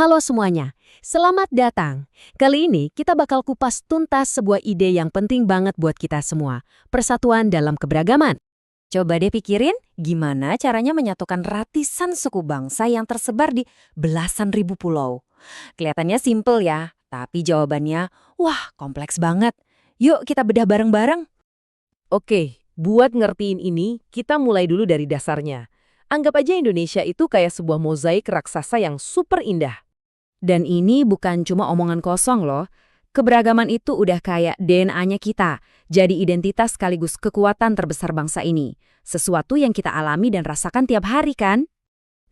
Halo semuanya, selamat datang. Kali ini kita bakal kupas tuntas sebuah ide yang penting banget buat kita semua, persatuan dalam keberagaman. Coba deh pikirin gimana caranya menyatukan ratusan suku bangsa yang tersebar di belasan ribu pulau. Kelihatannya simpel ya, tapi jawabannya, wah kompleks banget. Yuk kita bedah bareng-bareng. Oke, buat ngertiin ini, kita mulai dulu dari dasarnya. Anggap aja Indonesia itu kayak sebuah mozaik raksasa yang super indah. Dan ini bukan cuma omongan kosong loh. Keberagaman itu udah kayak DNA-nya kita, jadi identitas sekaligus kekuatan terbesar bangsa ini. Sesuatu yang kita alami dan rasakan tiap hari kan?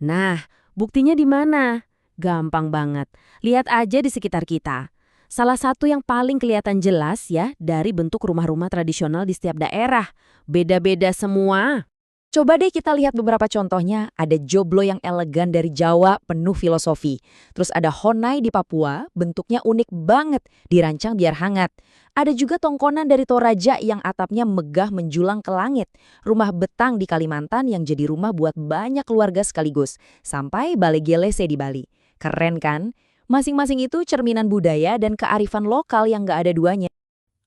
Nah, buktinya di mana? Gampang banget. Lihat aja di sekitar kita. Salah satu yang paling kelihatan jelas ya dari bentuk rumah-rumah tradisional di setiap daerah. Beda-beda semua. Coba deh kita lihat beberapa contohnya. Ada joglo yang elegan dari Jawa, penuh filosofi. Terus ada honai di Papua, bentuknya unik banget, dirancang biar hangat. Ada juga tongkonan dari Toraja yang atapnya megah menjulang ke langit. Rumah betang di Kalimantan yang jadi rumah buat banyak keluarga sekaligus. Sampai Balai Gelese di Bali. Keren kan? Masing-masing itu cerminan budaya dan kearifan lokal yang gak ada duanya.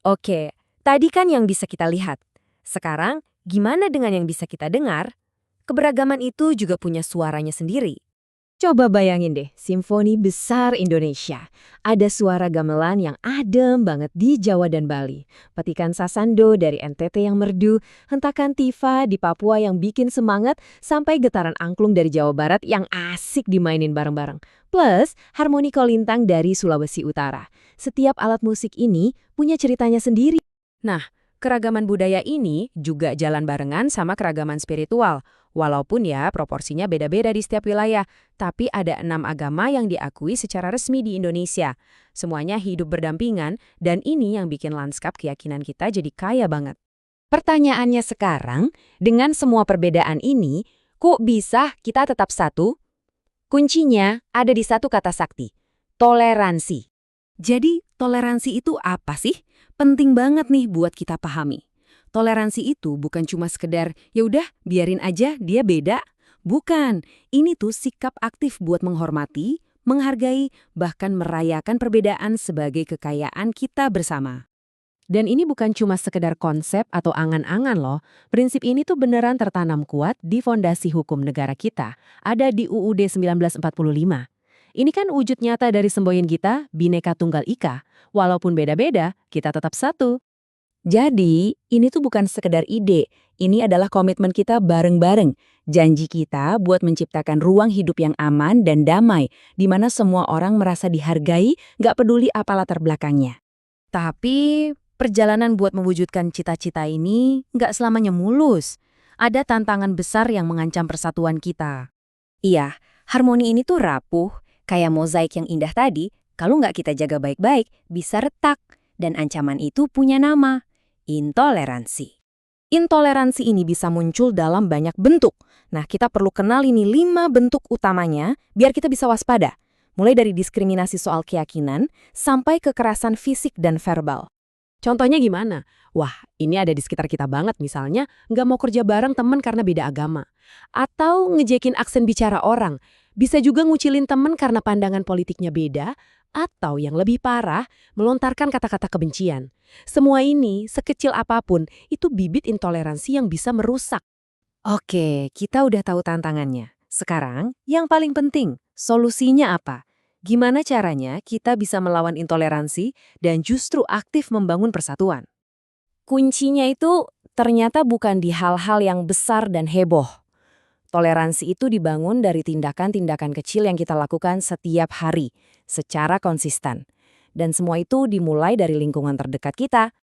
Oke, tadi kan yang bisa kita lihat. Sekarang, gimana dengan yang bisa kita dengar? Keberagaman itu juga punya suaranya sendiri. Coba bayangin deh, simfoni besar Indonesia. Ada suara gamelan yang adem banget di Jawa dan Bali. Petikan sasando dari NTT yang merdu, hentakan tifa di Papua yang bikin semangat, sampai getaran angklung dari Jawa Barat yang asik dimainin bareng-bareng. Plus, harmoni kolintang dari Sulawesi Utara. Setiap alat musik ini punya ceritanya sendiri. Nah, keragaman budaya ini juga jalan barengan sama keragaman spiritual. Walaupun ya proporsinya beda-beda di setiap wilayah, tapi ada 6 agama yang diakui secara resmi di Indonesia. Semuanya hidup berdampingan dan ini yang bikin lanskap keyakinan kita jadi kaya banget. Pertanyaannya sekarang, dengan semua perbedaan ini, kok bisa kita tetap satu? Kuncinya ada di satu kata sakti, toleransi. Jadi, toleransi itu apa sih? Penting banget nih buat kita pahami. Toleransi itu bukan cuma sekedar, ya udah biarin aja dia beda. Bukan, ini tuh sikap aktif buat menghormati, menghargai, bahkan merayakan perbedaan sebagai kekayaan kita bersama. Dan ini bukan cuma sekedar konsep atau angan-angan loh. Prinsip ini tuh beneran tertanam kuat di fondasi hukum negara kita. Ada di UUD 1945. Ini kan wujud nyata dari semboyan kita, Bhinneka Tunggal Ika. Walaupun beda-beda, kita tetap satu. Jadi, ini tuh bukan sekedar ide, ini adalah komitmen kita bareng-bareng. Janji kita buat menciptakan ruang hidup yang aman dan damai, di mana semua orang merasa dihargai, gak peduli apa latar belakangnya. Tapi, perjalanan buat mewujudkan cita-cita ini gak selamanya mulus. Ada tantangan besar yang mengancam persatuan kita. Iya, harmoni ini tuh rapuh, kayak mozaik yang indah tadi, kalau nggak kita jaga baik-baik, bisa retak. Dan ancaman itu punya nama, intoleransi. Intoleransi ini bisa muncul dalam banyak bentuk. Nah, kita perlu kenal ini 5 bentuk utamanya biar kita bisa waspada. Mulai dari diskriminasi soal keyakinan sampai kekerasan fisik dan verbal. Contohnya gimana? Wah, ini ada di sekitar kita banget misalnya, nggak mau kerja bareng temen karena beda agama. Atau ngejekin aksen bicara orang. Bisa juga ngucilin temen karena pandangan politiknya beda. Atau yang lebih parah, melontarkan kata-kata kebencian. Semua ini, sekecil apapun, itu bibit intoleransi yang bisa merusak. Oke, kita udah tahu tantangannya. Sekarang, yang paling penting, solusinya apa? Gimana caranya kita bisa melawan intoleransi dan justru aktif membangun persatuan? Kuncinya itu ternyata bukan di hal-hal yang besar dan heboh. Toleransi itu dibangun dari tindakan-tindakan kecil yang kita lakukan setiap hari, secara konsisten. Dan semua itu dimulai dari lingkungan terdekat kita.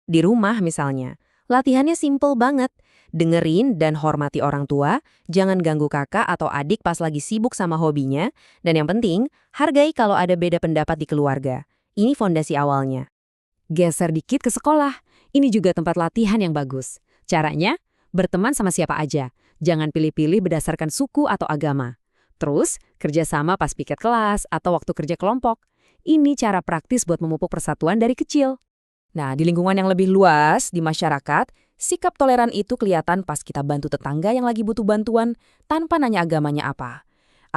Di rumah misalnya, latihannya simple banget. Dengerin dan hormati orang tua, jangan ganggu kakak atau adik pas lagi sibuk sama hobinya, dan yang penting, hargai kalau ada beda pendapat di keluarga. Ini fondasi awalnya. Geser dikit ke sekolah, ini juga tempat latihan yang bagus. Caranya, berteman sama siapa aja. Jangan pilih-pilih berdasarkan suku atau agama. Terus, kerjasama pas piket kelas atau waktu kerja kelompok. Ini cara praktis buat memupuk persatuan dari kecil. Nah, di lingkungan yang lebih luas, di masyarakat, sikap toleran itu kelihatan pas kita bantu tetangga yang lagi butuh bantuan tanpa nanya agamanya apa.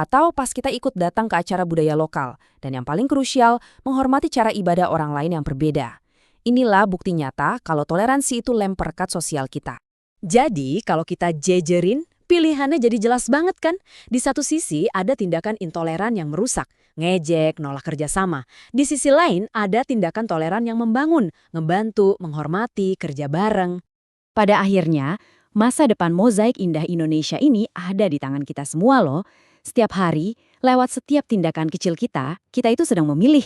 atau pas kita ikut datang ke acara budaya lokal. Dan yang paling krusial, menghormati cara ibadah orang lain yang berbeda. Inilah bukti nyata kalau toleransi itu lem perekat sosial kita. Jadi, kalau kita jejerin, pilihannya jadi jelas banget kan? Di satu sisi ada tindakan intoleran yang merusak, ngejek, nolak kerjasama. Di sisi lain ada tindakan toleran yang membangun, ngebantu, menghormati, kerja bareng. Pada akhirnya, masa depan mozaik indah Indonesia ini ada di tangan kita semua loh. Setiap hari, lewat setiap tindakan kecil kita itu sedang memilih.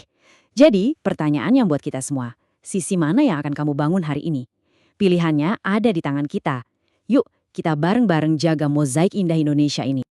Jadi, pertanyaan yang buat kita semua, sisi mana yang akan kamu bangun hari ini? Pilihannya ada di tangan kita. Yuk, kita bareng-bareng jaga mozaik indah Indonesia ini.